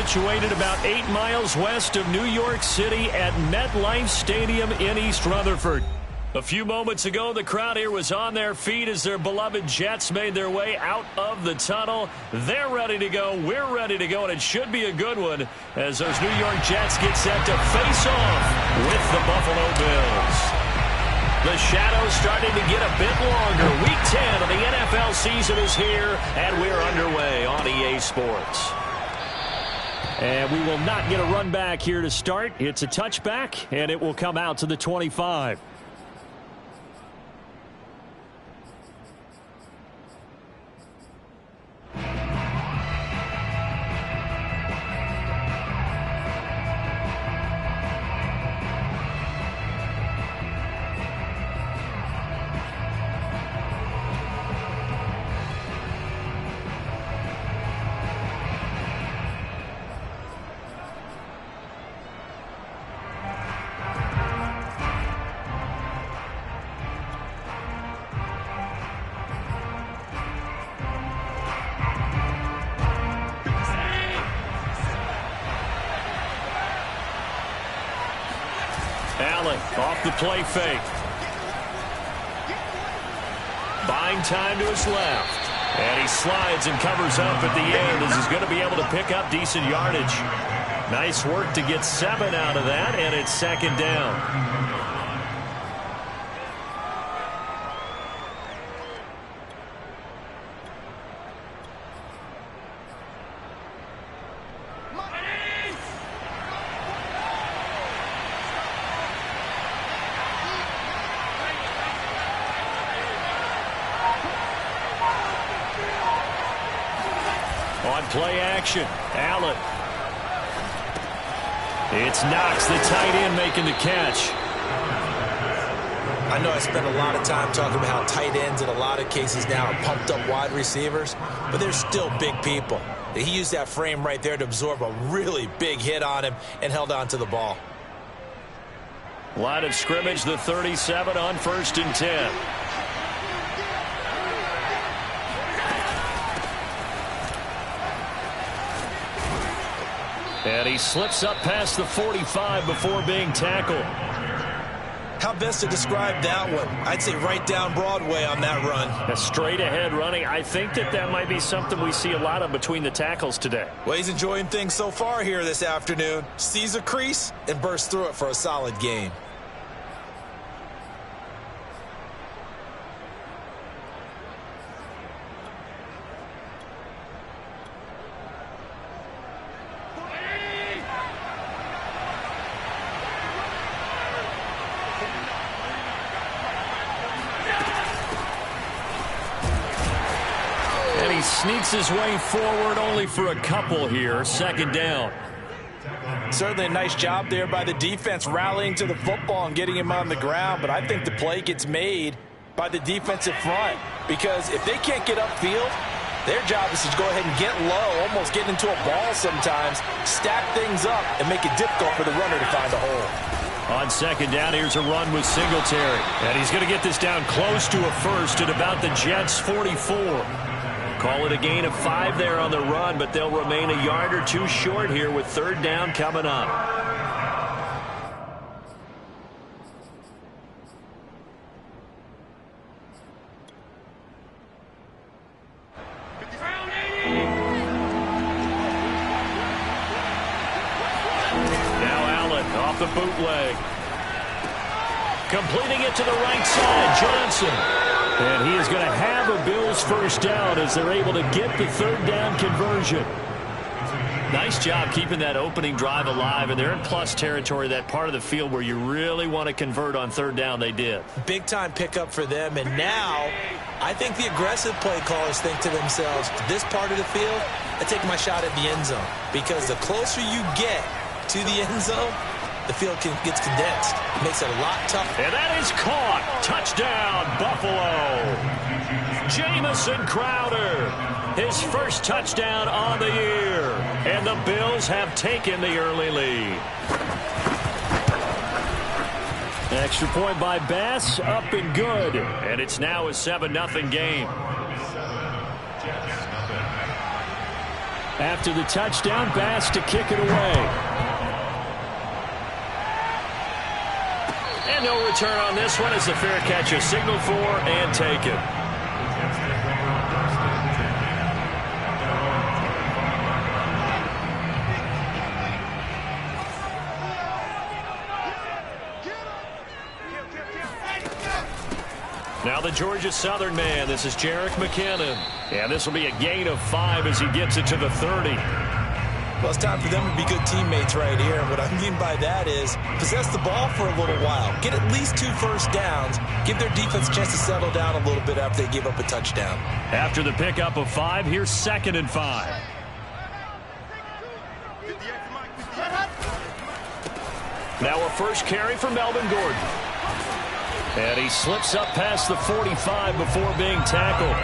situated about 8 miles west of New York City at MetLife Stadium in East Rutherford. A few moments ago, the crowd here was on their feet as their beloved Jets made their way out of the tunnel. They're ready to go. We're ready to go, and it should be a good one as those New York Jets get set to face off with the Buffalo Bills. The shadow's starting to get a bit longer. Week 10 of the NFL season is here, and we're underway on EA Sports. And we will not get a run back here to start. It's a touchback, and it will come out to the 25. Off the play fake. Buying time to his left. And he slides and covers up at the end as he's going to be able to pick up decent yardage. Nice work to get 7 out of that, and it's second down. Play action. Allen. It's Knox, the tight end, making the catch. I know I spent a lot of time talking about how tight ends in a lot of cases now are pumped up wide receivers, but they're still big people. He used that frame right there to absorb a really big hit on him and held on to the ball. Line of scrimmage, the 37 on 1st and 10. And he slips up past the 45 before being tackled. How best to describe that one? I'd say right down Broadway on that run. A straight ahead running. I think that might be something we see a lot of between the tackles today. Well, he's enjoying things so far here this afternoon. Sees a crease and bursts through it for a solid gain. Sneaks his way forward only for a couple here. Second down. Certainly a nice job there by the defense rallying to the football and getting him on the ground, but I think the play gets made by the defensive front because if they can't get upfield, their job is to go ahead and get low, almost get into a ball sometimes, stack things up, and make it difficult for the runner to find a hole. On second down, here's a run with Singletary. And he's going to get this down close to a first at about the Jets' 44. Call it a gain of 5 there on the run, but they'll remain a yard or two short here with third down coming up. Now Allen off the bootleg. Completing it to the right side, Johnson. And he is going to have a Bills first down as they're able to get the third down conversion. Nice job keeping that opening drive alive, and they're in plus territory, that part of the field where you really want to convert on third down. They did. Big time pickup for them, and now I think the aggressive play callers think to themselves, this part of the field, I take my shot at the end zone, because the closer you get to the end zone, the field gets condensed. It makes it a lot tougher. And that is caught. Touchdown, Buffalo. Jamison Crowder, his first touchdown on the year. And the Bills have taken the early lead. Extra point by Bass, up and good. And it's now a 7-0 game. after the touchdown pass to kick it away. And no return on this one as the fair catch is signaled for and taken. Now the Georgia Southern man. This is Jerick McKinnon. And this will be a gain of 5 as he gets it to the 30. Well, it's time for them to be good teammates right here. And what I mean by that is possess the ball for a little while. Get at least 2 first downs. Give their defense a chance to settle down a little bit after they give up a touchdown. After the pickup of 5, here's 2nd and 5. Now a first carry for Melvin Gordon. And he slips up past the 45 before being tackled.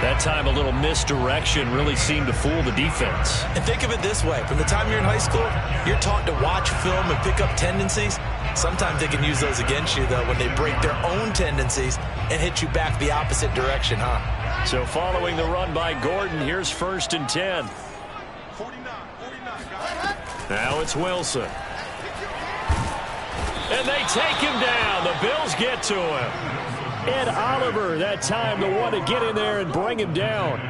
That time a little misdirection really seemed to fool the defense. And think of it this way. From the time you're in high school, you're taught to watch film and pick up tendencies. Sometimes they can use those against you, though, when they break their own tendencies and hit you back the opposite direction, huh? So following the run by Gordon, here's 1st and 10. Now it's Wilson. And they take him down. The Bills get to him. Ed Oliver, that time, the one to get in there and bring him down.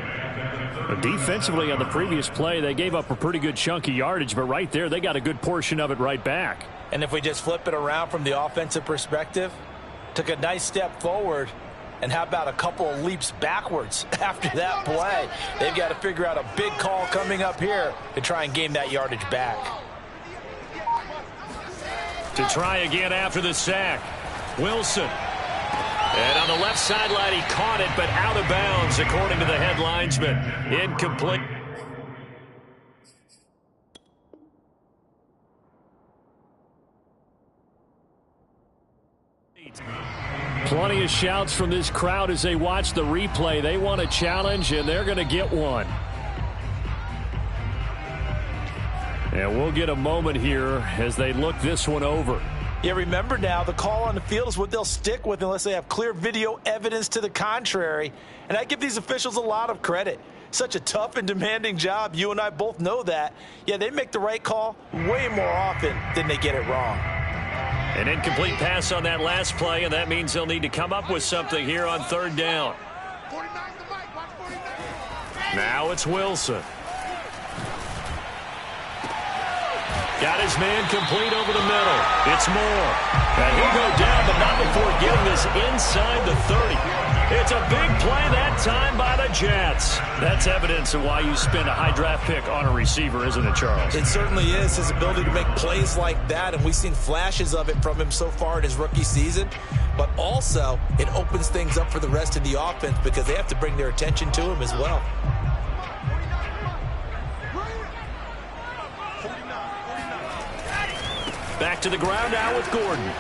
Defensively on the previous play, they gave up a pretty good chunk of yardage, but right there, they got a good portion of it right back. And if we just flip it around from the offensive perspective, took a nice step forward, and how about a couple of leaps backwards after that play? They've got to figure out a big call coming up here to try and gain that yardage back. To try again after the sack, Wilson. And on the left sideline, he caught it, but out of bounds, according to the head linesman. Incomplete. Plenty of shouts from this crowd as they watch the replay. They want a challenge, and they're going to get one. And we'll get a moment here as they look this one over. Yeah, remember now, the call on the field is what they'll stick with unless they have clear video evidence to the contrary. And I give these officials a lot of credit. Such a tough and demanding job. You and I both know that. Yeah, they make the right call way more often than they get it wrong. An incomplete pass on that last play, and that means they'll need to come up with something here on 3rd down. Now it's Wilson. Got his man complete over the middle. It's Moore. And he'll go down, but not before getting this inside the 30. It's a big play that time by the Jets. That's evidence of why you spend a high draft pick on a receiver, isn't it, Charles? It certainly is. His ability to make plays like that, and we've seen flashes of it from him so far in his rookie season. But also, it opens things up for the rest of the offense because they have to bring their attention to him as well. Back to the ground now with Gordon.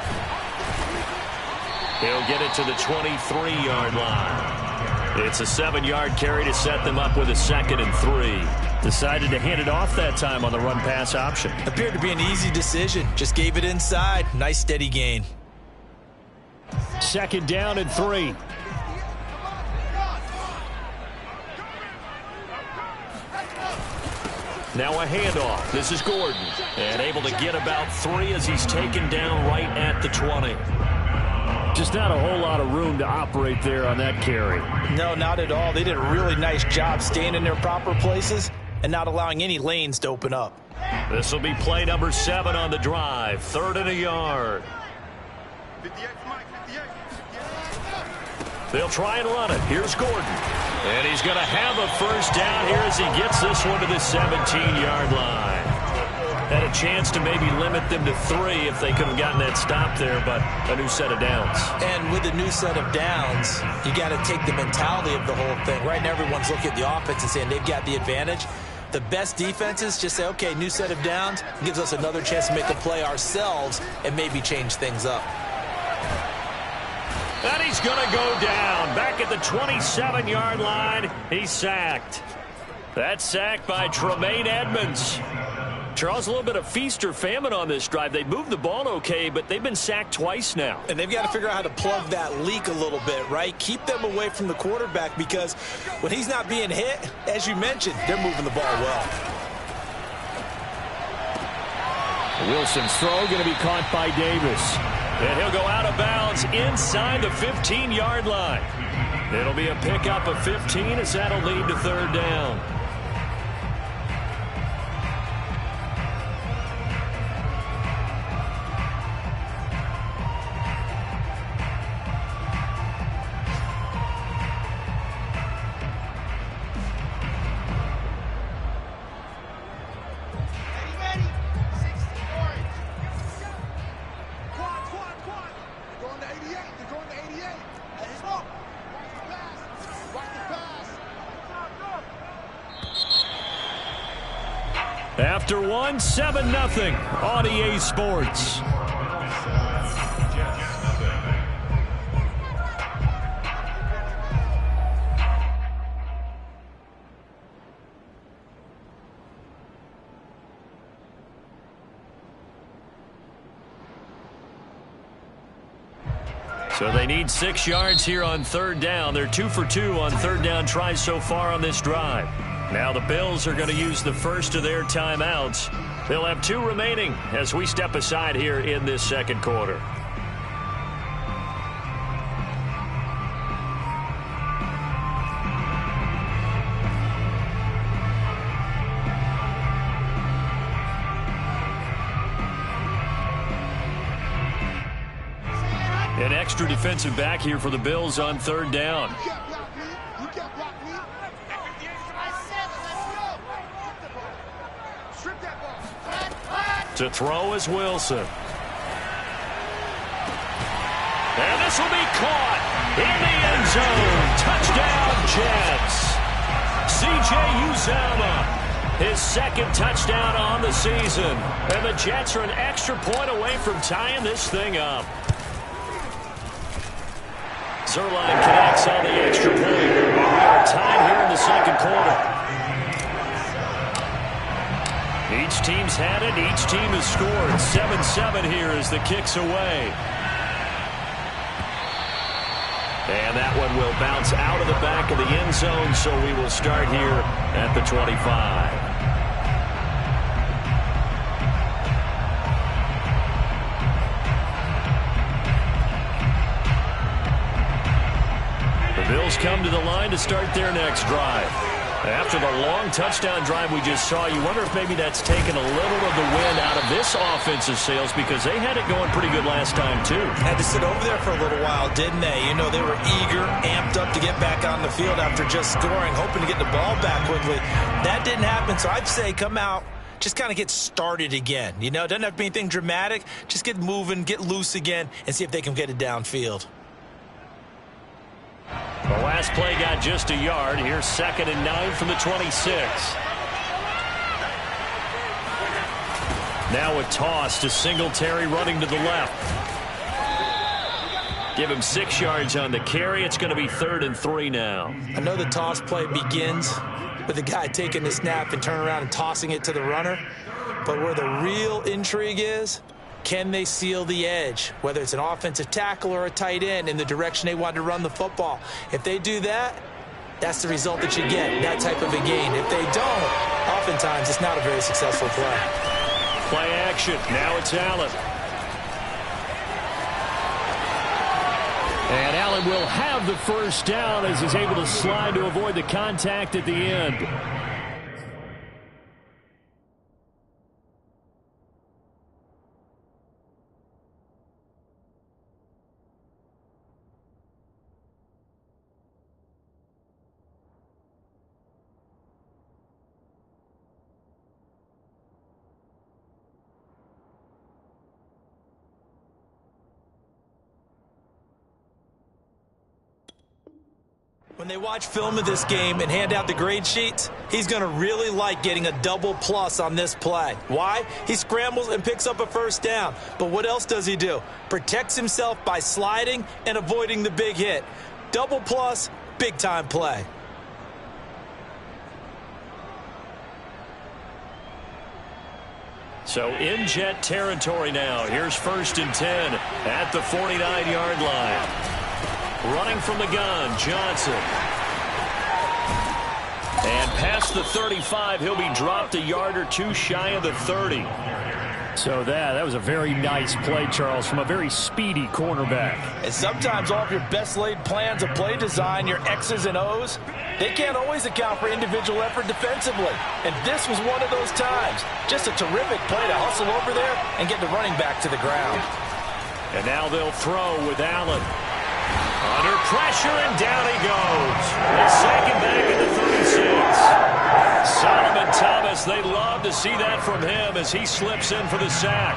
He'll get it to the 23-yard line. It's a 7-yard carry to set them up with a 2nd and 3. Decided to hand it off that time on the run-pass option. Appeared to be an easy decision. Just gave it inside. Nice steady gain. 2nd down and 3. Now a handoff. This is Gordon. And able to get about 3 as he's taken down right at the 20. Just not a whole lot of room to operate there on that carry. No, not at all. They did a really nice job staying in their proper places and not allowing any lanes to open up. This will be play number 7 on the drive. 3rd and a yard. They'll try and run it. Here's Gordon. And he's going to have a first down here as he gets this one to the 17-yard line. Had a chance to maybe limit them to 3 if they could have gotten that stop there, but a new set of downs. And with a new set of downs, you got to take the mentality of the whole thing. Right now, everyone's looking at the offense and saying they've got the advantage. The best defenses just say, okay, new set of downs gives us another chance to make a play ourselves and maybe change things up. And he's going to go down. Back at the 27-yard line, he's sacked. That's sacked by Tremaine Edmonds. Charles, a little bit of feast or famine on this drive. They moved the ball okay, but they've been sacked twice now. And they've got to figure out how to plug that leak a little bit, right? Keep them away from the quarterback, because when he's not being hit, as you mentioned, they're moving the ball well. Wilson's throw going to be caught by Davis. And he'll go out of bounds inside the 15-yard line. It'll be a pickup of 15 as that'll lead to third down. After one, 7-0 on EA Sports. So they need 6 yards here on third down. They're 2 for 2 on third down tries so far on this drive. Now the Bills are going to use the first of their timeouts. They'll have 2 remaining as we step aside here in this second quarter. An extra defensive back here for the Bills on third down. To throw is Wilson. And this will be caught in the end zone. Touchdown, Jets. C.J. Uzomah, his second touchdown on the season. And the Jets are an extra point away from tying this thing up. Zerline connects on the extra point. We are tied here in the second quarter. Each team's had it. Each team has scored. 7-7 here as the kick's away. And that one will bounce out of the back of the end zone, so we will start here at the 25. The Bills come to the line to start their next drive. After the long touchdown drive we just saw, you wonder if maybe that's taken a little of the wind out of this offensive sails, because they had it going pretty good last time, too. Had to sit over there for a little while, didn't they? You know, they were eager, amped up to get back on the field after just scoring, hoping to get the ball back quickly. That didn't happen, so I'd say come out, just kind of get started again. You know, it doesn't have to be anything dramatic. Just get moving, get loose again, and see if they can get it downfield. The last play got just a yard. Here's 2nd and 9 from the 26. Now a toss to Singletary running to the left. Give him 6 yards on the carry. It's going to be 3rd and 3 now. I know the toss play begins with the guy taking the snap and turning around and tossing it to the runner. But where the real intrigue is, can they seal the edge, whether it's an offensive tackle or a tight end, in the direction they want to run the football? If they do that, that's the result that you get, that type of a gain. If they don't, oftentimes it's not a very successful play. Play action. Now it's Allen. And Allen will have the first down as he's able to slide to avoid the contact at the end. When they watch film of this game and hand out the grade sheets, he's going to really like getting a double plus on this play. Why? He scrambles and picks up a first down. But what else does he do? Protects himself by sliding and avoiding the big hit. Double plus, big-time play. So in Jet territory now. Here's 1st and 10 at the 49-yard line. Running from the gun, Johnson. And past the 35, he'll be dropped a yard or two shy of the 30. So that was a very nice play, Charles, from a very speedy cornerback. And sometimes all of your best laid plans of play design, your X's and O's, they can't always account for individual effort defensively. And this was one of those times. Just a terrific play to hustle over there and get the running back to the ground. And now they'll throw with Allen. Under pressure, and down he goes. The second back at the 36. Solomon Thomas, they'd love to see that from him as he slips in for the sack.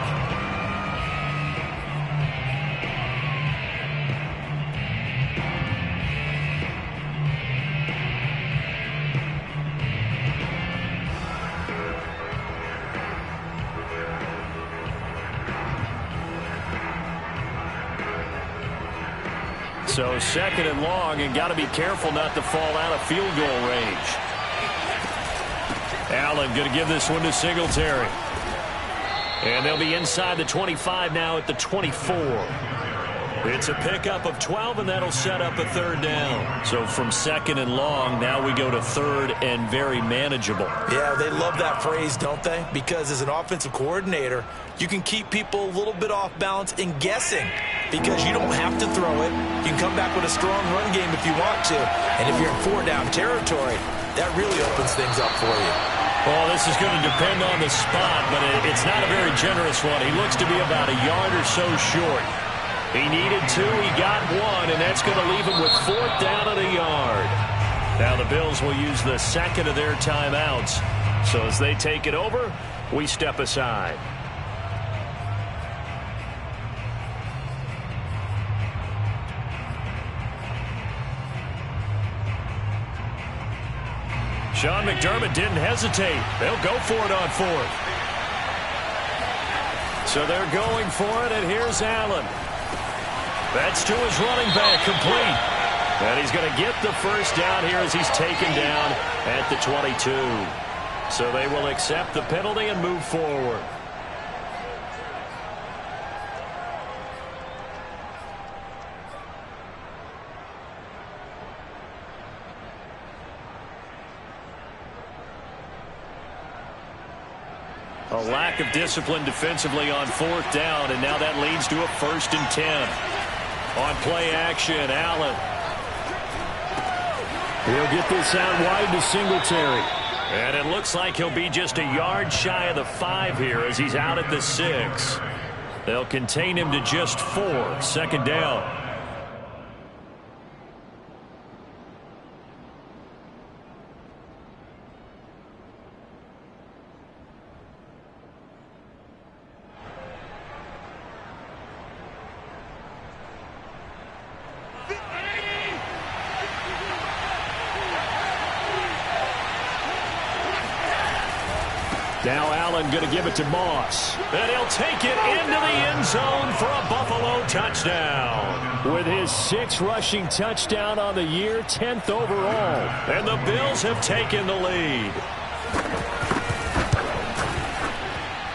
So 2nd and long, and got to be careful not to fall out of field goal range. Allen going to give this one to Singletary. And they'll be inside the 25 now at the 24. It's a pickup of 12, and that'll set up a 3rd down. So from 2nd and long, now we go to 3rd and very manageable. Yeah, they love that phrase, don't they? Because as an offensive coordinator, you can keep people a little bit off balance and guessing because you don't have to throw it. You can come back with a strong run game if you want to. And if you're in 4-down territory, that really opens things up for you. Well, this is going to depend on the spot, but it's not a very generous one. He looks to be about a yard or so short. He needed 2, he got 1, and that's going to leave him with 4th down at a yard. Now the Bills will use the 2nd of their timeouts. So as they take it over, we step aside. Sean McDermott didn't hesitate. They'll go for it on 4th. So they're going for it, and here's Allen. That's to his running back, complete. And he's going to get the 1st down here as he's taken down at the 22. So they will accept the penalty and move forward. A lack of discipline defensively on 4th down, and now that leads to a 1st and 10. On play action, Allen. He'll get this out wide to Singletary. And it looks like he'll be just a yard shy of the 5 here as he's out at the 6. They'll contain him to just 4. 2nd down. Now Allen going to give it to Moss. And he'll take it into the end zone for a Buffalo touchdown. With his 6th rushing touchdown on the year, 10th overall. And the Bills have taken the lead.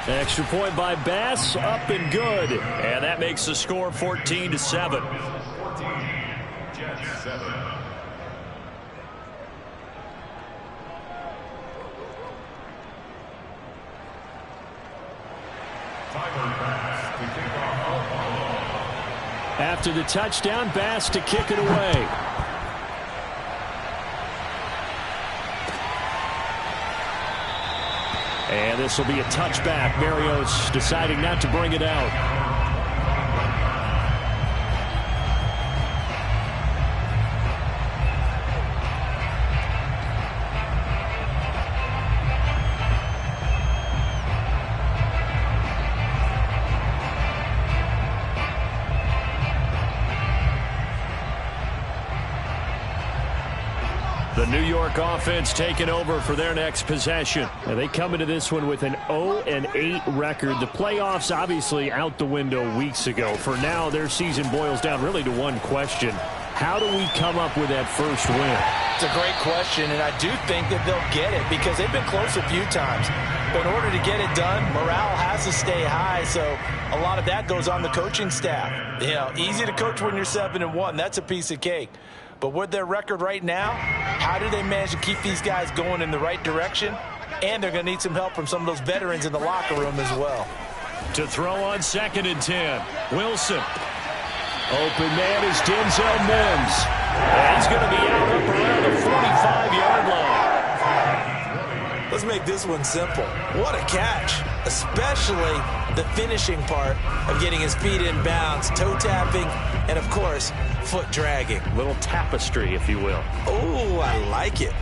Extra point by Bass, up and good. And that makes the score 14-7. 14, Jets 7. After the touchdown, Bass to kick it away. And this will be a touchback. Mario's deciding not to bring it out. The New York offense taking over for their next possession. And they come into this one with an 0-8 record. The playoffs obviously out the window weeks ago. For now, their season boils down really to one question. How do we come up with that first win? It's a great question, and I do think that they'll get it because they've been close a few times. But in order to get it done, morale has to stay high, so a lot of that goes on the coaching staff. You know, easy to coach when you're 7-1. That's a piece of cake. But with their record right now, how do they manage to keep these guys going in the right direction? And they're going to need some help from some of those veterans in the locker room as well. To throw on 2nd and 10, Wilson. Open man is Denzel Mims. And he's going to be out up around the 45-yard line. Let's make this one simple. What a catch, especially the finishing part of getting his feet in bounds, toe tapping, and, of course, foot dragging. Little tapestry, if you will. Oh, I like it.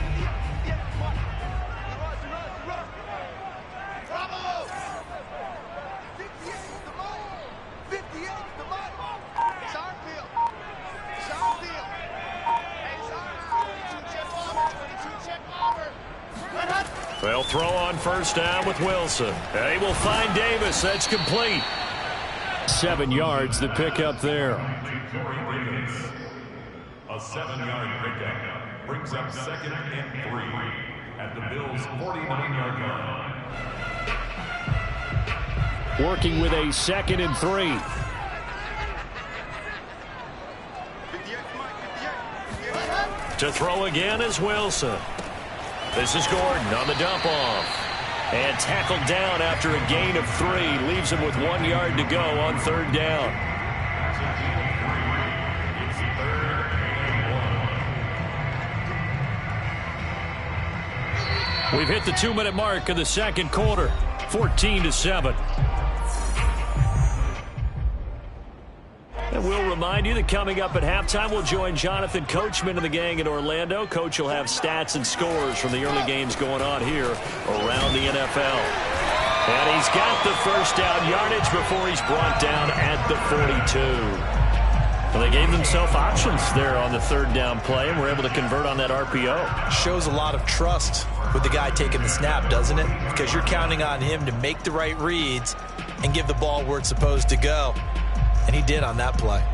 They'll throw on 1st down with Wilson. They will find Davis. That's complete. 7 yards, the pickup there. A 7-yard pickup brings up 2nd and 3 at the Bills' 49-yard line. Working with a 2nd and 3. To throw again is Wilson. This is Gordon on the dump off. And tackled down after a gain of 3. Leaves him with 1 yard to go on 3rd down. We've hit the 2-minute mark of the 2nd quarter. 14-7. And we'll remind you that coming up at halftime, we'll join Jonathan Coachman and the gang in Orlando. Coach will have stats and scores from the early games going on here around the NFL. And he's got the 1st down yardage before he's brought down at the 42. Well, they gave themselves options there on the 3rd down play, and were able to convert on that RPO. Shows a lot of trust with the guy taking the snap, doesn't it? Because you're counting on him to make the right reads and give the ball where it's supposed to go. And he did on that play.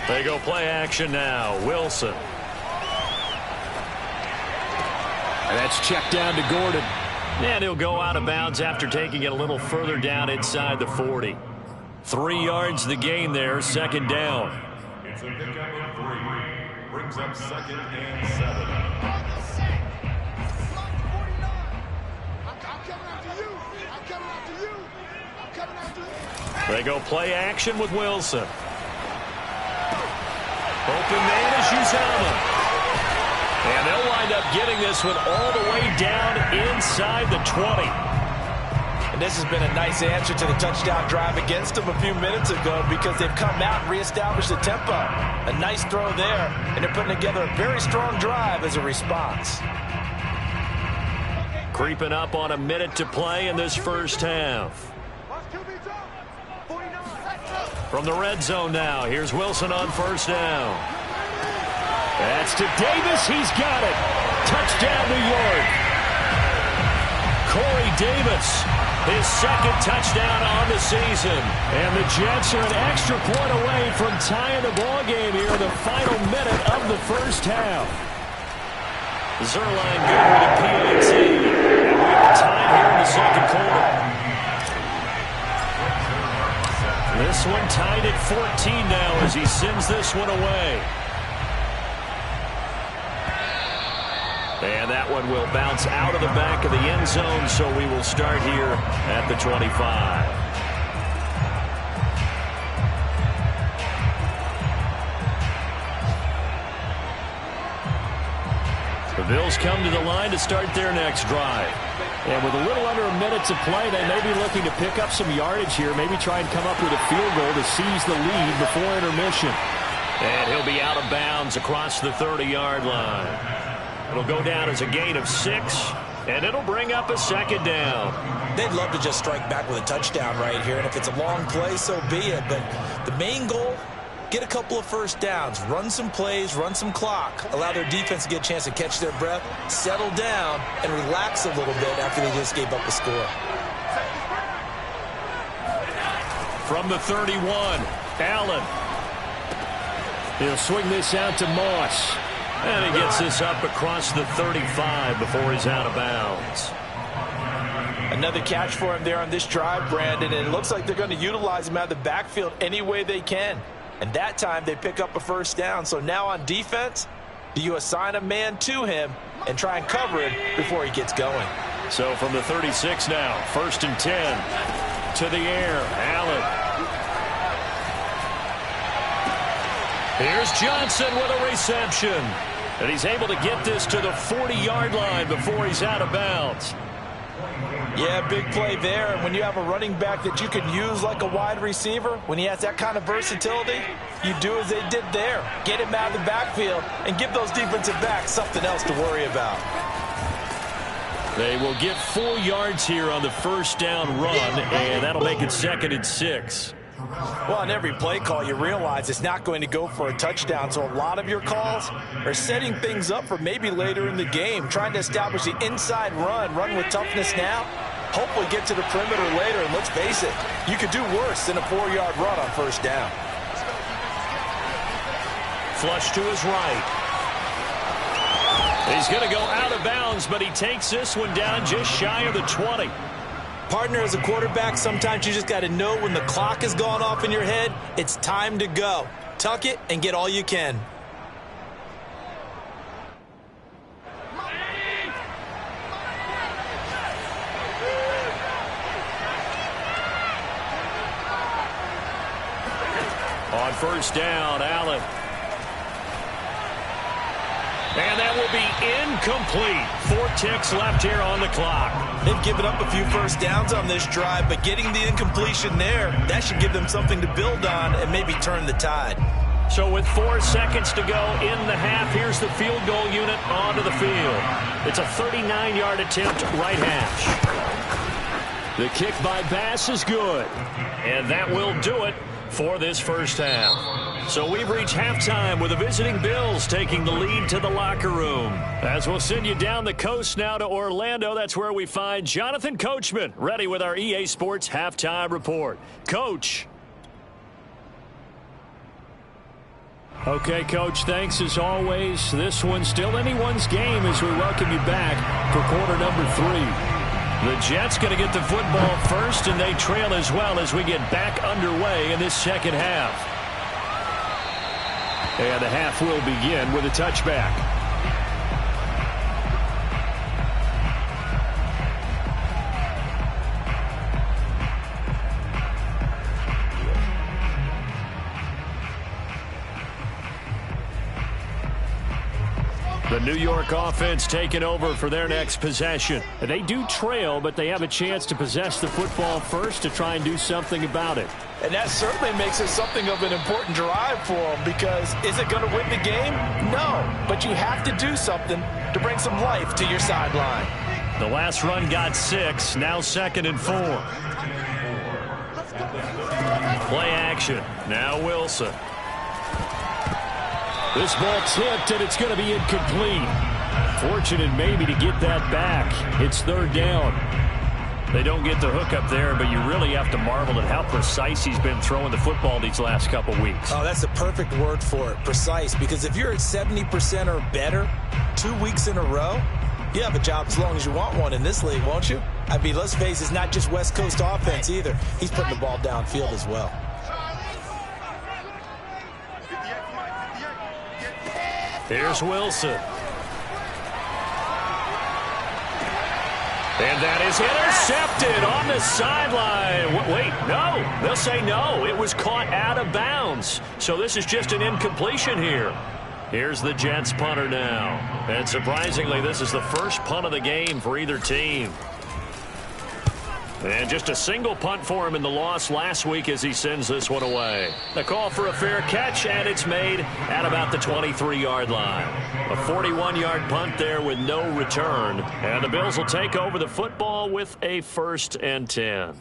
They go play action now. Wilson. And that's checked down to Gordon. And he'll go out of bounds after taking it a little further down inside the 40. 3 yards the gain there, 2nd down. It's a pickup of 3. Brings up 2nd and 7. They go play action with Wilson. Open man is Uzama. And they'll wind up getting this one all the way down inside the 20. And this has been a nice answer to the touchdown drive against them a few minutes ago because they've come out and reestablished the tempo. A nice throw there, and they're putting together a very strong drive as a response. Creeping up on a minute to play in this 1st half. From the red zone now, here's Wilson on 1st down. That's to Davis. He's got it. Touchdown, New York. Corey Davis, his 2nd touchdown on the season. And the Jets are an extra point away from tying the ball game here in the final minute of the 1st half. Zerline good with a PAT. And we have time here in the 2nd quarter. This one tied at 14 now as he sends this one away. And that one will bounce out of the back of the end zone, so we will start here at the 25. The Bills come to the line to start their next drive. And with a little under a minute to play, they may be looking to pick up some yardage here, maybe try and come up with a field goal to seize the lead before intermission. And he'll be out of bounds across the 30-yard line. It'll go down as a gain of 6, and it'll bring up a 2nd down. They'd love to just strike back with a touchdown right here, and if it's a long play, so be it. But the main goal get a couple of first downs, run some plays, run some clock, allow their defense to get a chance to catch their breath, settle down, and relax a little bit after they just gave up a score. From the 31, Allen. He'll swing this out to Moss. And he gets this up across the 35 before he's out of bounds. Another catch for him there on this drive, Brandon, and it looks like they're going to utilize him out of the backfield any way they can. And that time they pick up a first down. So now on defense, do you assign a man to him and try and cover it before he gets going? So from the 36 now, 1st and 10. To the air, Allen. Here's Johnson with a reception. And he's able to get this to the 40-yard line before he's out of bounds. Yeah, big play there. And when you have a running back that you can use like a wide receiver, when he has that kind of versatility, you do as they did there. Get him out of the backfield and give those defensive backs something else to worry about. They will get 4 yards here on the first down run, and that'll make it 2nd and 6. Well, on every play call, you realize it's not going to go for a touchdown. So a lot of your calls are setting things up for maybe later in the game, trying to establish the inside run with toughness now, hopefully get to the perimeter later. And let's face it, you could do worse than a 4-yard run on first down. Flush to his right. He's going to go out of bounds, but he takes this one down just shy of the 20. Partner, as a quarterback, sometimes you just got to know when the clock has gone off in your head, it's time to go. Tuck it and get all you can. On first down, Allen. And that will be incomplete. 4 ticks left here on the clock. They've given up a few first downs on this drive, but getting the incompletion there, that should give them something to build on and maybe turn the tide. So with 4 seconds to go in the half, here's the field goal unit onto the field. It's a 39-yard attempt, right hash. The kick by Bass is good. And that will do it for this first half. So we've reached halftime with the visiting Bills taking the lead to the locker room. As we'll send you down the coast now to Orlando, that's where we find Jonathan Coachman ready with our EA Sports halftime report. Coach. Okay, Coach, thanks as always. This one's still anyone's game as we welcome you back for quarter number 3. The Jets going to get the football first, and they trail as well as we get back underway in this second half. And the half will begin with a touchback. The New York offense taking over for their next possession. They do trail, but they have a chance to possess the football first to try and do something about it. And that certainly makes it something of an important drive for them, because is it going to win the game? No, but you have to do something to bring some life to your sideline. The last run got 6, now 2nd and 4. Play action, now Wilson. This ball tipped, and it's going to be incomplete. Fortunate maybe to get that back. It's 3rd down. They don't get the hook up there, but you really have to marvel at how precise he's been throwing the football these last couple weeks. Oh, that's the perfect word for it, precise, because if you're at 70% or better 2 weeks in a row, you have a job as long as you want one in this league, won't you? I mean, let's face it, it's not just West Coast offense either. He's putting the ball downfield as well. Here's Wilson. And that is intercepted on the sideline. Wait, no. They'll say no. It was caught out of bounds. So this is just an incompletion here. Here's the Jets punter now. And surprisingly, this is the first punt of the game for either team. And just a single punt for him in the loss last week as he sends this one away. The call for a fair catch, and it's made at about the 23-yard line. A 41-yard punt there with no return. And the Bills will take over the football with a 1st and 10.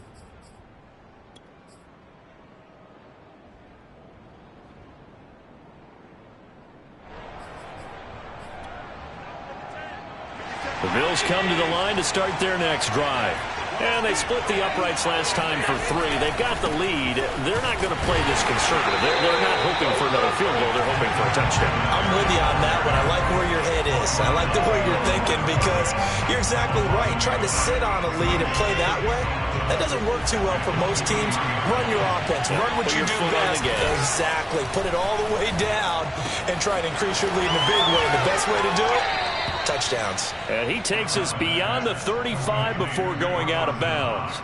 The Bills come to the line to start their next drive. And they split the uprights last time for 3. They've got the lead. They're not going to play this conservative. They're not hoping for another field goal. They're hoping for a touchdown. I'm with you on that one. I like where your head is. I like the way you're thinking because you're exactly right. Trying to sit on a lead and play that way, that doesn't work too well for most teams. Run your offense. Run what you do best. Exactly. Put it all the way down and try to increase your lead in a big way. The best way to do it? Touchdowns. And he takes us beyond the 35 before going out of bounds.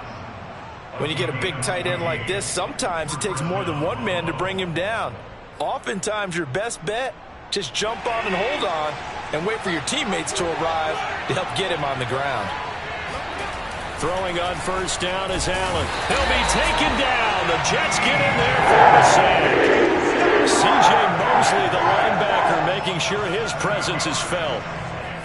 When you get a big tight end like this, sometimes it takes more than one man to bring him down. Oftentimes, your best bet, just jump on and hold on and wait for your teammates to arrive to help get him on the ground. Throwing on first down is Allen. He'll be taken down. The Jets get in there for the sack. C.J. Mosley, the linebacker, making sure his presence is felt.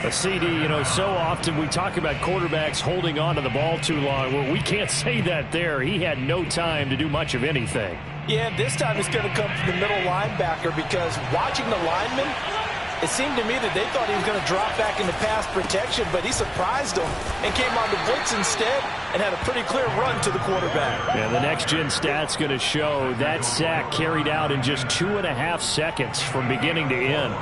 A CD, you know, so often we talk about quarterbacks holding on to the ball too long. Well, we can't say that there. He had no time to do much of anything. Yeah, this time it's going to come from the middle linebacker because watching the lineman, it seemed to me that they thought he was going to drop back into pass protection, but he surprised them and came on the blitz instead and had a pretty clear run to the quarterback. Yeah, the next-gen stats going to show that sack carried out in just 2.5 seconds from beginning to end.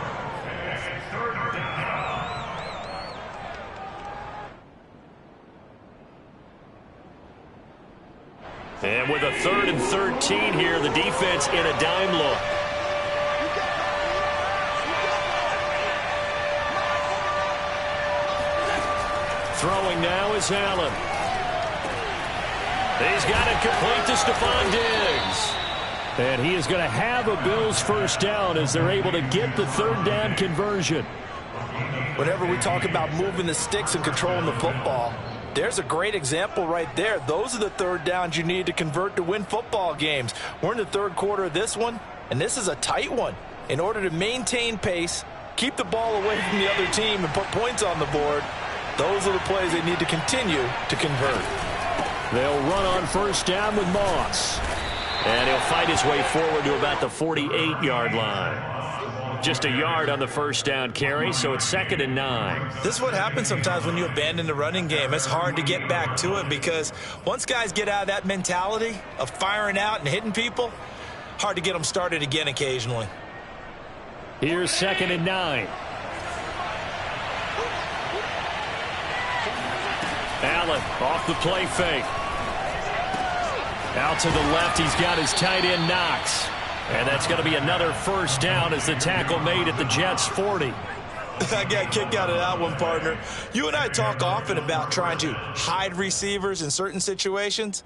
And with a 3rd and 13 here, the defense in a dime look. Throwing now is Allen. He's got it complete to Stephon Diggs. And he is going to have a Bills first down as they're able to get the 3rd down conversion. Whenever we talk about moving the sticks and controlling the football, there's a great example right there. Those are the 3rd downs you need to convert to win football games. We're in the 3rd quarter of this one, and this is a tight one. In order to maintain pace, keep the ball away from the other team, and put points on the board, those are the plays they need to continue to convert. They'll run on first down with Moss. And he'll fight his way forward to about the 48-yard line. Just a yard on the first down carry, so it's 2nd and 9. This is what happens sometimes when you abandon the running game. It's hard to get back to it because once guys get out of that mentality of firing out and hitting people, hard to get them started again occasionally. Here's 2nd and 9. Allen off the play fake. Out to the left, he's got his tight end Knox. And that's going to be another first down as the tackle made at the Jets' 40. I got a kick out of that one, partner. You and I talk often about trying to hide receivers in certain situations,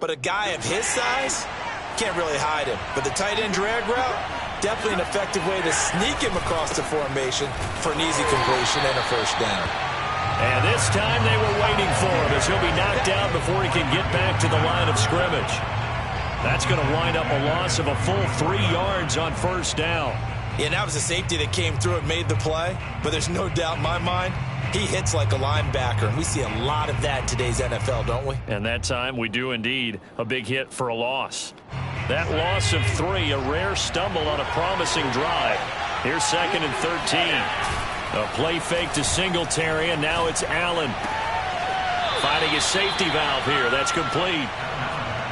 but a guy of his size can't really hide him. But the tight end drag route, definitely an effective way to sneak him across the formation for an easy completion and a first down. And this time they were waiting for him as he'll be knocked down before he can get back to the line of scrimmage. That's going to wind up a loss of a full 3 yards on first down. Yeah, that was a safety that came through and made the play, but there's no doubt in my mind he hits like a linebacker, and we see a lot of that in today's NFL, don't we? And that time we do indeed. A big hit for a loss. That loss of 3, a rare stumble on a promising drive. Here's 2nd and 13. A play fake to Singletary, and now it's Allen. Finding his safety valve here. That's complete.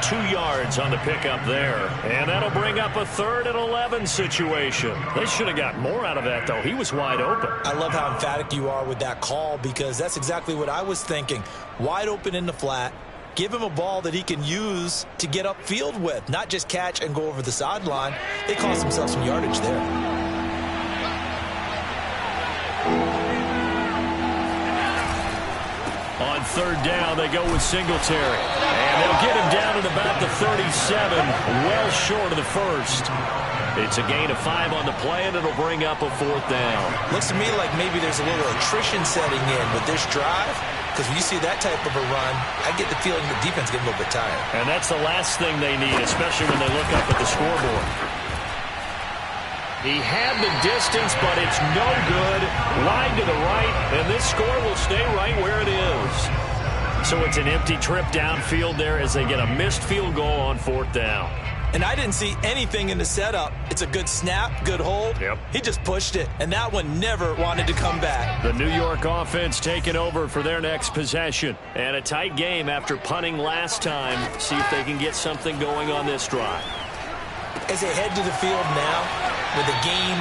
2 yards on the pickup there. And that'll bring up a 3rd and 11 situation. They should have got more out of that, though. He was wide open. I love how emphatic you are with that call because that's exactly what I was thinking. Wide open in the flat. Give him a ball that he can use to get upfield with, not just catch and go over the sideline. They cost themselves some yardage there. On 3rd down, they go with Singletary. And they'll get him down at about the 37, well short of the first. It's a gain of 5 on the play, and it'll bring up a 4th down. Looks to me like maybe there's a little attrition setting in with this drive, because when you see that type of a run, I get the feeling the defense getting a little bit tired. And that's the last thing they need, especially when they look up at the scoreboard. He had the distance, but it's no good. Wide to the right, and this score will stay right where it is. So it's an empty trip downfield there as they get a missed field goal on 4th down. And I didn't see anything in the setup. It's a good snap, good hold. Yep. He just pushed it, and that one never wanted to come back. The New York offense taking over for their next possession. And a tight game after punting last time. See if they can get something going on this drive. As they head to the field now, with the game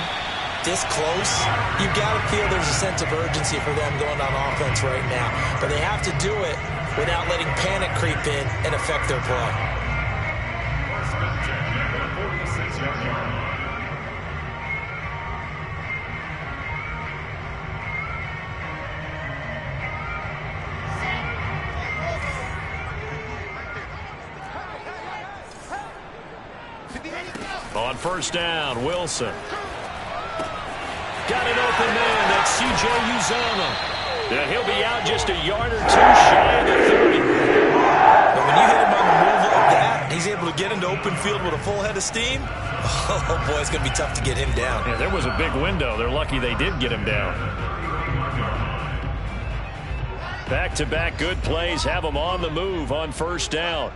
this close, you've got to feel there's a sense of urgency for them going on offense right now. But they have to do it without letting panic creep in and affect their play. On first down, Wilson. Got an open man. That's C.J. Uzomah. Yeah, he'll be out just a yard or two shy of the 30. But when you hit him on the move like that, and he's able to get into open field with a full head of steam, oh, boy, it's going to be tough to get him down. Yeah, there was a big window. They're lucky they did get him down. Back-to-back good plays have him on the move on first down.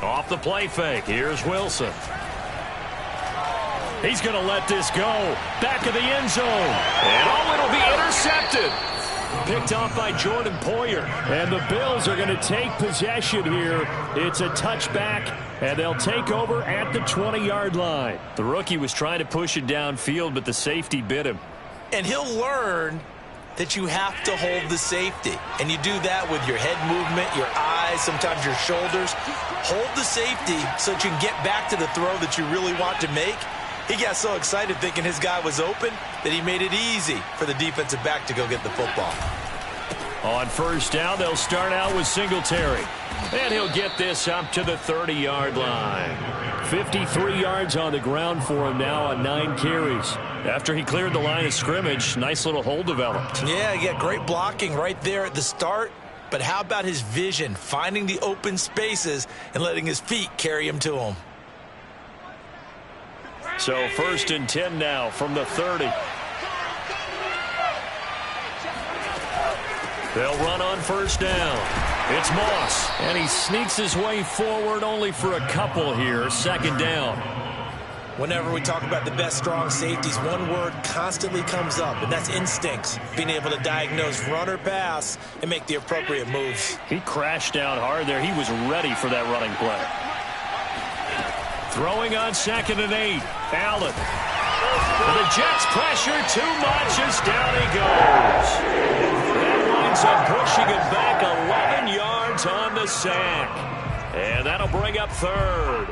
Off the play fake. Here's Wilson. He's going to let this go. Back of the end zone. And oh, it'll be intercepted. Picked off by Jordan Poyer. And the Bills are going to take possession here. It's a touchback, and they'll take over at the 20-yard line. The rookie was trying to push it downfield, but the safety bit him. And he'll learn that you have to hold the safety. And you do that with your head movement, your eyes, sometimes your shoulders. Hold the safety so that you can get back to the throw that you really want to make. He got so excited thinking his guy was open that he made it easy for the defensive back to go get the football. On first down, they'll start out with Singletary. And he'll get this up to the 30-yard line. 53 yards on the ground for him now on 9 carries. After he cleared the line of scrimmage, nice little hole developed. Yeah, he got great blocking right there at the start. But how about his vision, finding the open spaces and letting his feet carry him to him? So first and 10 now from the 30. They'll run on first down. It's Moss, and he sneaks his way forward only for a couple here. Second down. Whenever we talk about the best strong safeties, one word constantly comes up, and that's instincts. Being able to diagnose run or pass and make the appropriate moves. He crashed down hard there. He was ready for that running play. Throwing on 2nd and 8. Allen. The Jets pressure too much as down he goes. That winds up pushing it back 11 yards on the sack. And that'll bring up third.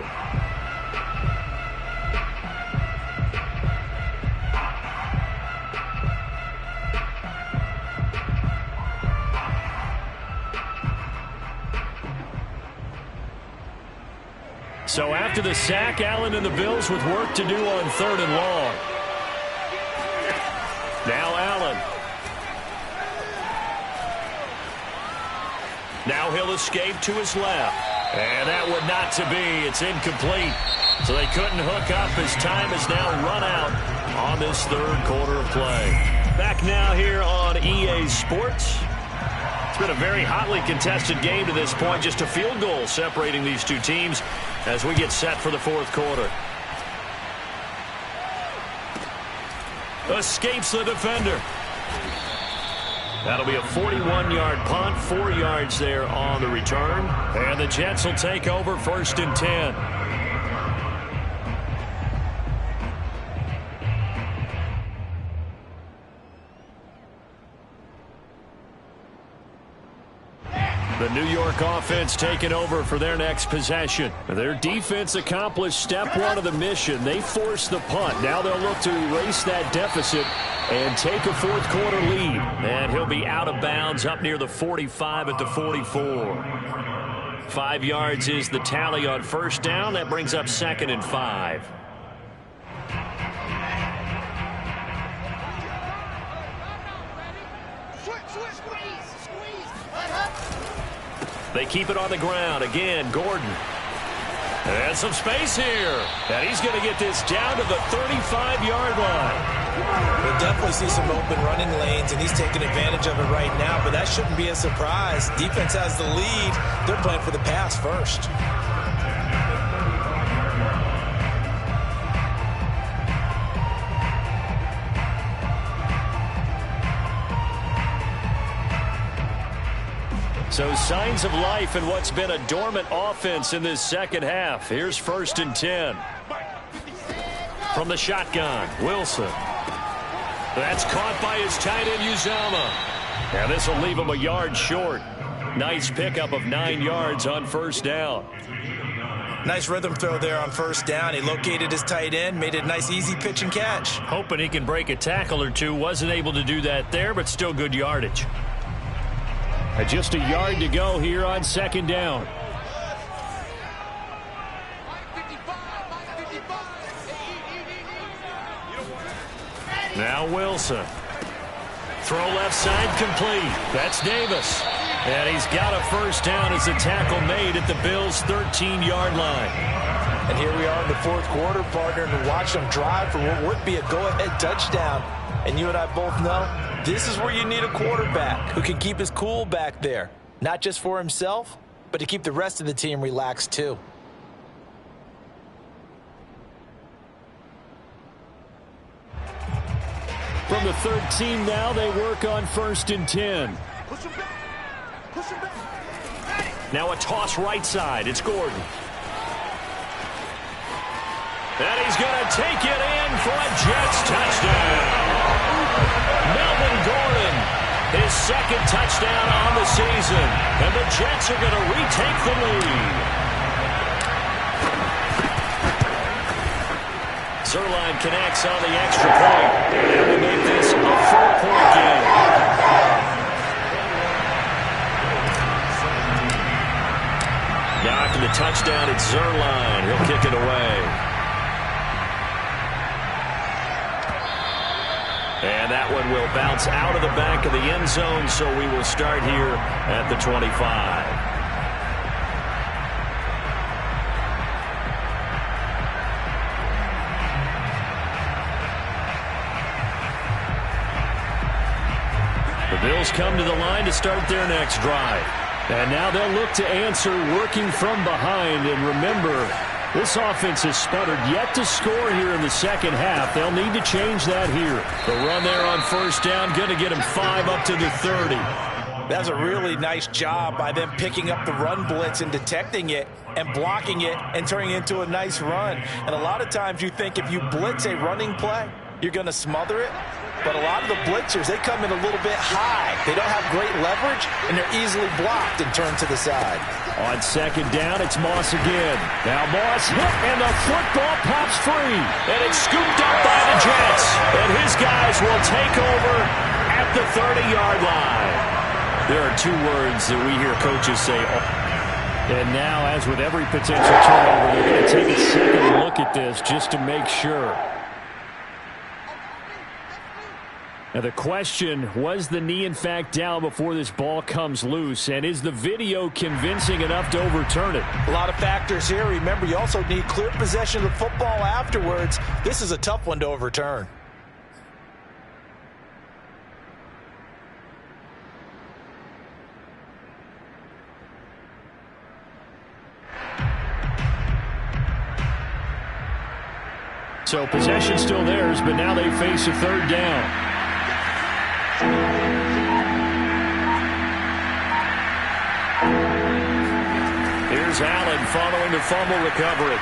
So after the sack, Allen and the Bills with work to do on 3rd and long. Now Allen. Now he'll escape to his left. And that would not to be. It's incomplete. So they couldn't hook up as time is now run out on this 3rd quarter of play. Back now here on EA Sports. It's been a very hotly contested game to this point. Just a field goal separating these two teams as we get set for the 4th quarter. Escapes the defender. That'll be a 41-yard punt, 4 yards there on the return. And the Jets will take over 1st and 10. The New York offense taking over for their next possession. Their defense accomplished step 1 of the mission. They forced the punt. Now they'll look to erase that deficit and take a 4th quarter lead. And he'll be out of bounds up near the 45 at the 44. 5 yards is the tally on first down. That brings up 2nd and 5. They keep it on the ground. Again, Gordon. And some space here. And he's going to get this down to the 35-yard line. We'll definitely see some open running lanes, and he's taking advantage of it right now, but that shouldn't be a surprise. Defense has the lead. They're playing for the pass first. So signs of life in what's been a dormant offense in this second half. Here's 1st and 10. From the shotgun, Wilson. That's caught by his tight end, Uzama. And this will leave him a yard short. Nice pickup of 9 yards on 1st down. Nice rhythm throw there on 1st down. He located his tight end, made it a nice easy pitch and catch. Hoping he can break a tackle or two. Wasn't able to do that there, but still good yardage. Just a yard to go here on 2nd down. Now Wilson. Throw left side complete. That's Davis. And he's got a 1st down as a tackle made at the Bills' 13-yard line. And here we are in the 4th quarter, partner, and watch them drive for what would be a go-ahead touchdown. And you and I both know this is where you need a quarterback who can keep his cool back there. Not just for himself, but to keep the rest of the team relaxed too. From the 13 now, they work on 1st and 10. Now a toss right side. It's Gordon. And he's going to take it in for a Jets touchdown. Melvin Gordon, his 2nd touchdown on the season. And the Jets are going to retake the lead. Zerline connects on the extra point. And we make this a 4-point game. Now after the touchdown, it's Zerline. He'll kick it away. And that one will bounce out of the back of the end zone, so we will start here at the 25. The Bills come to the line to start their next drive. And now they'll look to answer working from behind. And remember, this offense has sputtered yet to score here in the second half. They'll need to change that here. The run there on 1st down, going to get him 5 up to the 30. That's a really nice job by them picking up the run blitz and detecting it and blocking it and turning it into a nice run. And a lot of times you think if you blitz a running play, you're going to smother it. But a lot of the blitzers, they come in a little bit high. They don't have great leverage, and they're easily blocked and turned to the side. On 2nd down, it's Moss again. Now Moss hit, and the football pops free. And it's scooped up by the Jets. And his guys will take over at the 30-yard line. There are 2 words that we hear coaches say. And now, as with every potential turnover, they're going to take a second look at this just to make sure. Now the question, was the knee in fact down before this ball comes loose? And is the video convincing enough to overturn it? A lot of factors here. Remember, you also need clear possession of the football afterwards. This is a tough one to overturn. So possession still theirs, but now they face a 3rd down. Here's Allen following the fumble recovery.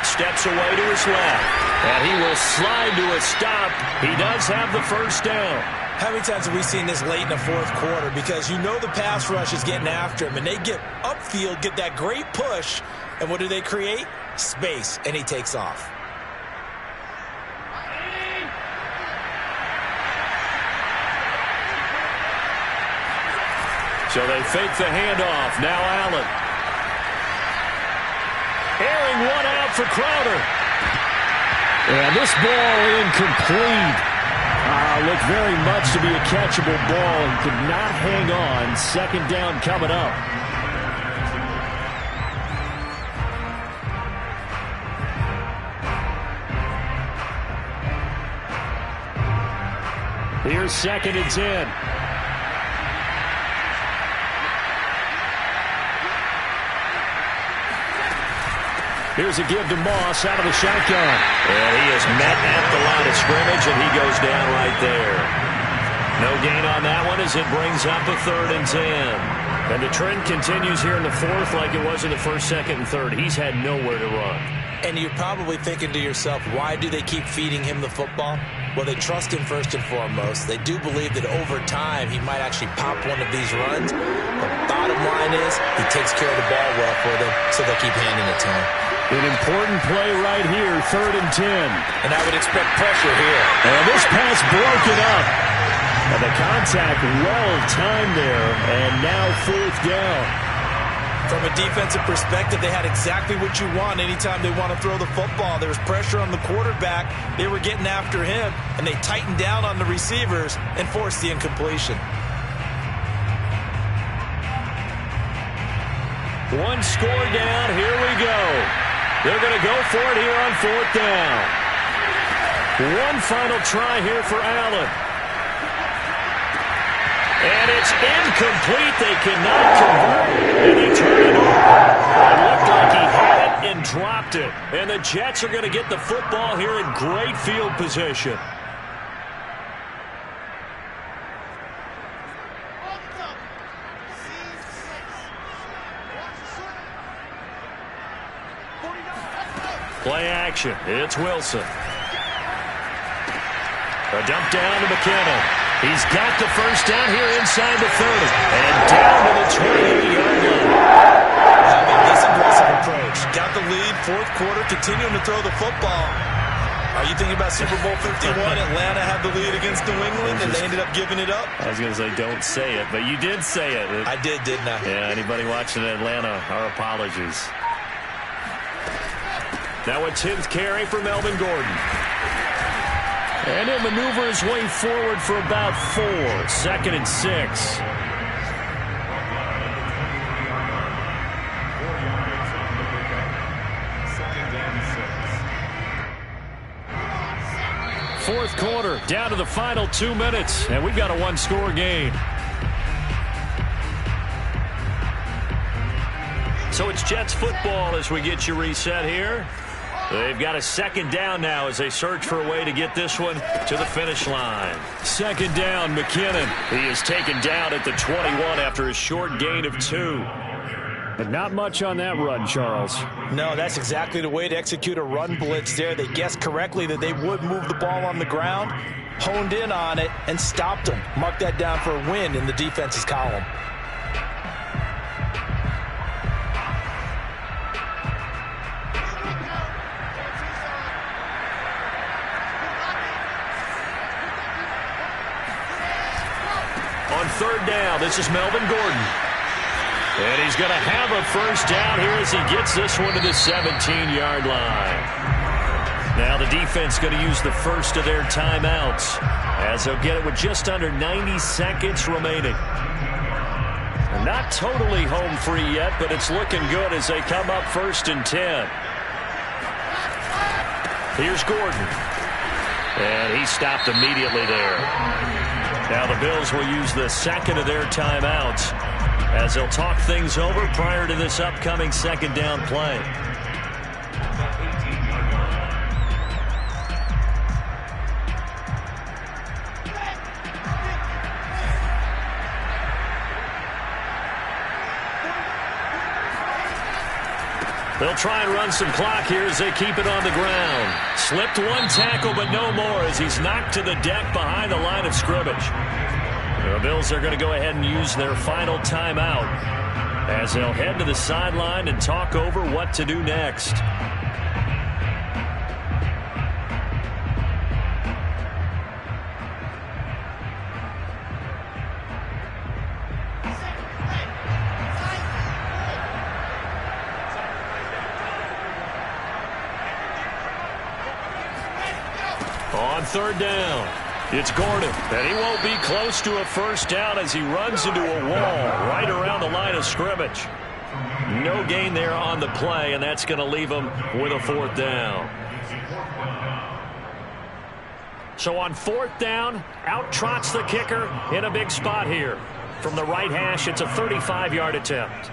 Steps away to his left. And he will slide to a stop. He does have the 1st down. How many times have we seen this late in the 4th quarter? Because you know the pass rush is getting after him, and they get upfield, get that great push, and what do they create? Space, and he takes off. So they fake the handoff. Now Allen. Airing one out for Crowder. And this ball incomplete. Looked very much to be a catchable ball and could not hang on. 2nd down coming up. Here's 2nd and 10. Here's a give to Moss out of the shotgun. And he is met at the line of scrimmage, and he goes down right there. No gain on that one as it brings up a 3rd and 10. And the trend continues here in the 4th like it was in the 1st, 2nd, and 3rd. He's had nowhere to run. And you're probably thinking to yourself, why do they keep feeding him the football? Well, they trust him first and foremost. They do believe that over time he might actually pop one of these runs. The bottom line is he takes care of the ball well for them, so they'll keep handing it to him. An important play right here, 3rd and 10. And I would expect pressure here. And this pass broken up. And the contact well-timed there, and now 4th down. From a defensive perspective, they had exactly what you want anytime they want to throw the football. There was pressure on the quarterback. They were getting after him, and they tightened down on the receivers and forced the incompletion. One score down. Here we go. They're going to go for it here on 4th down. One final try here for Allen. And it's incomplete. They cannot convert. And they turn it over. It looked like he had it and dropped it. And the Jets are going to get the football here in great field position. Play action. It's Wilson. A dump down to McKinnon. He's got the first down here inside the 30. And down to the 28-yard line. I mean, this aggressive approach. Got the lead, 4th quarter, continuing to throw the football. Are you thinking about Super Bowl 51? Atlanta had the lead against New England, and they ended up giving it up? I was going to say, don't say it, but you did say it. I did, didn't I? Yeah, anybody watching Atlanta, our apologies. Now a 10th carry for Melvin Gordon. And he'll maneuver his way forward for about 4. 2nd and 6. Fourth quarter, down to the final 2 minutes, and we've got a 1-score game. So it's Jets football as we get you reset here. They've got a 2nd down now as they search for a way to get this one to the finish line. 2nd down, McKinnon. He is taken down at the 21 after a short gain of 2. But not much on that run, Charles. No, that's exactly the way to execute a run blitz there. They guessed correctly that they would move the ball on the ground, honed in on it, and stopped them. Mark that down for a win in the defense's column. On 3rd down, this is Melvin Gordon. And he's going to have a first down here as he gets this one to the 17-yard line. Now the defense going to use the first of their timeouts as they'll get it with just under 90 seconds remaining. They're not totally home free yet, but it's looking good as they come up 1st and 10. Here's Gordon. And he stopped immediately there. Now the Bills will use the 2nd of their timeouts as they'll talk things over prior to this upcoming 2nd down play. They'll try and run some clock here as they keep it on the ground. Slipped one tackle, but no more as he's knocked to the deck behind the line of scrimmage. The Bills are going to go ahead and use their final timeout as they'll head to the sideline and talk over what to do next. On 3rd down, it's Gordon, and he won't be close to a first down as he runs into a wall right around the line of scrimmage. No gain there on the play, and that's going to leave him with a 4th down. So on 4th down, out trots the kicker in a big spot here. From the right hash, it's a 35-yard attempt.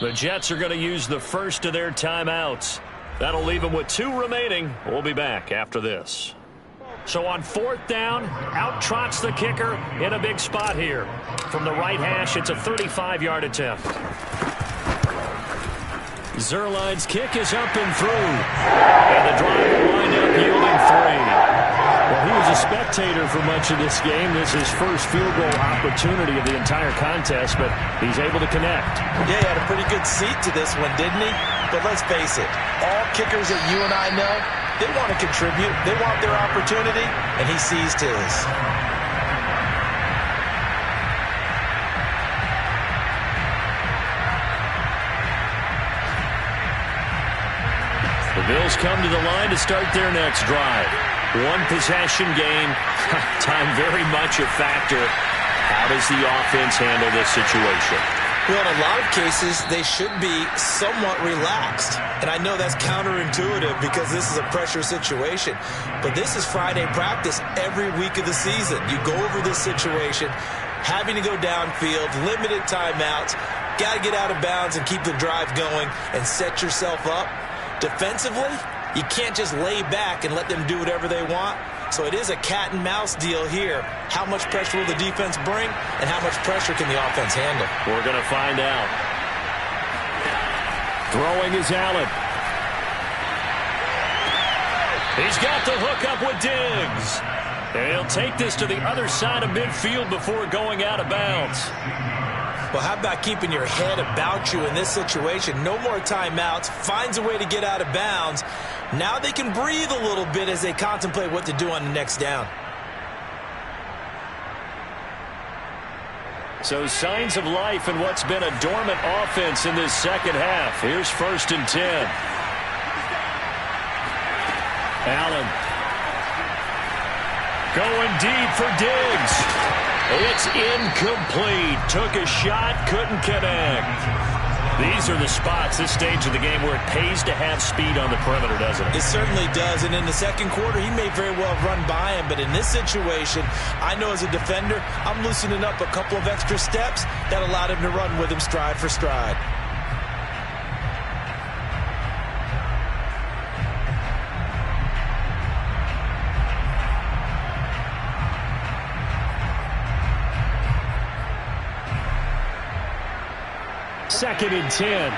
The Jets are going to use the first of their timeouts. That'll leave them with 2 remaining. We'll be back after this. So on 4th down, out trots the kicker in a big spot here. From the right hash, it's a 35-yard attempt. Zerline's kick is up and through. And the drive will wind up yielding 3. Well, he was a spectator for much of this game. This is his first field goal opportunity of the entire contest, but he's able to connect. Yeah, he had a pretty good seat to this one, didn't he? But let's face it, all kickers that you and I know, they want to contribute. They want their opportunity, and he seized his. The Bills come to the line to start their next drive. 1 possession game. Time very much a factor. How does the offense handle this situation? Well, in a lot of cases, they should be somewhat relaxed. And I know that's counterintuitive because this is a pressure situation. But this is Friday practice every week of the season. You go over this situation, having to go downfield, limited timeouts, got to get out of bounds and keep the drive going and set yourself up. Defensively, you can't just lay back and let them do whatever they want. So it is a cat and mouse deal here. How much pressure will the defense bring, and how much pressure can the offense handle? We're going to find out. Throwing is Allen. He's got the hook up with Diggs. And he'll take this to the other side of midfield before going out of bounds. Well, how about keeping your head about you in this situation? No more timeouts. Finds a way to get out of bounds. Now they can breathe a little bit as they contemplate what to do on the next down. So signs of life in what's been a dormant offense in this second half. Here's 1st and 10. Allen. Going deep for Diggs. It's incomplete. Took a shot, couldn't connect. These are the spots, this stage of the game, where it pays to have speed on the perimeter, doesn't it? It certainly does. And in the second quarter, he may very well run by him. But in this situation, I know as a defender, I'm loosening up a couple of extra steps that allowed him to run with him stride for stride. Second and 10.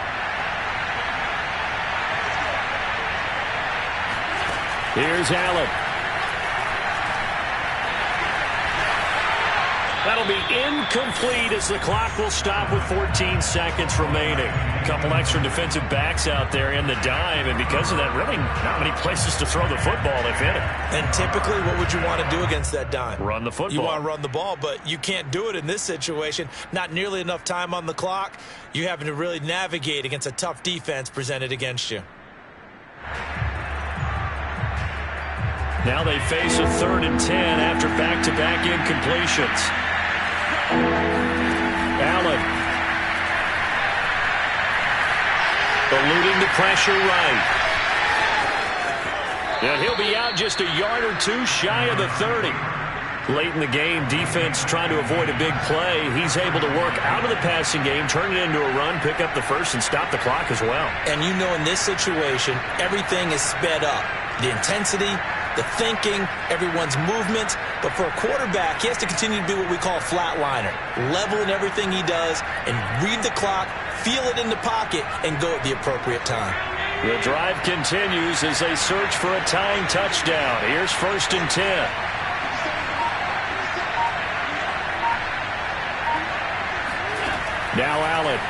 Here's Allen. That'll be incomplete as the clock will stop with 14 seconds remaining. A couple extra defensive backs out there in the dime, and because of that, really not many places to throw the football, if any. And typically, what would you want to do against that dime? Run the football. You want to run the ball, but you can't do it in this situation. Not nearly enough time on the clock. You're having to really navigate against a tough defense presented against you. Now they face a 3rd and 10 after back-to-back incompletions. Allen. Eluding the pressure right. And he'll be out just a yard or two shy of the 30. Late in the game, defense trying to avoid a big play. He's able to work out of the passing game, turn it into a run, pick up the first, and stop the clock as well. And you know in this situation, everything is sped up. The intensity, the thinking, everyone's movement. But for a quarterback, he has to continue to be what we call a flatliner. Level in everything he does and read the clock, feel it in the pocket, and go at the appropriate time. The drive continues as they search for a tying touchdown. Here's 1st and 10. Now Allen.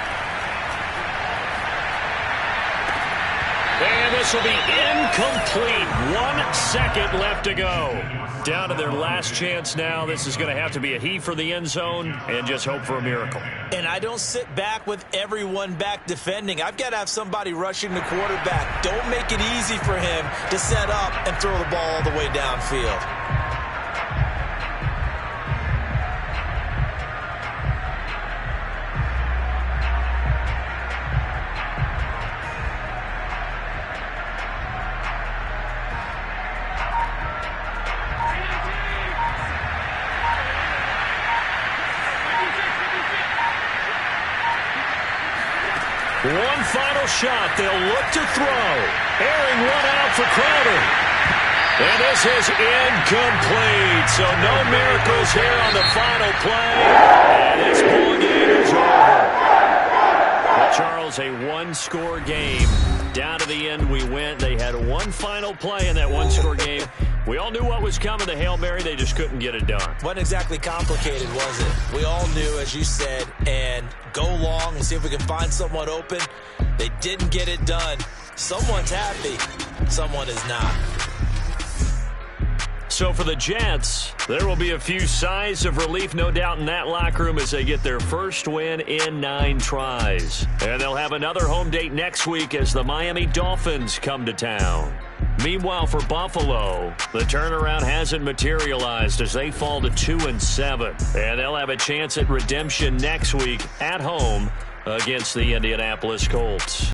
And this will be incomplete. 1 second left to go. Down to their last chance now. This is going to have to be a heave for the end zone and just hope for a miracle. And I don't sit back with everyone back defending. I've got to have somebody rushing the quarterback. Don't make it easy for him to set up and throw the ball all the way downfield. One final shot. They'll look to throw. Airing one out for Crowder. And this is incomplete. So no miracles here on the final play. And this ball game is over. Well, Charles, a one-score game. Down to the end we went. They had one final play in that one-score game. We all knew what was coming, the Hail Mary. They just couldn't get it done. Wasn't exactly complicated, was it? We all knew, as you said, and go long and see if we can find someone open. They didn't get it done. Someone's happy. Someone is not. So for the Jets, there will be a few sighs of relief, no doubt, in that locker room as they get their first win in 9 tries. And they'll have another home date next week as the Miami Dolphins come to town. Meanwhile, for Buffalo, the turnaround hasn't materialized as they fall to 2-7. And they'll have a chance at redemption next week at home against the Indianapolis Colts.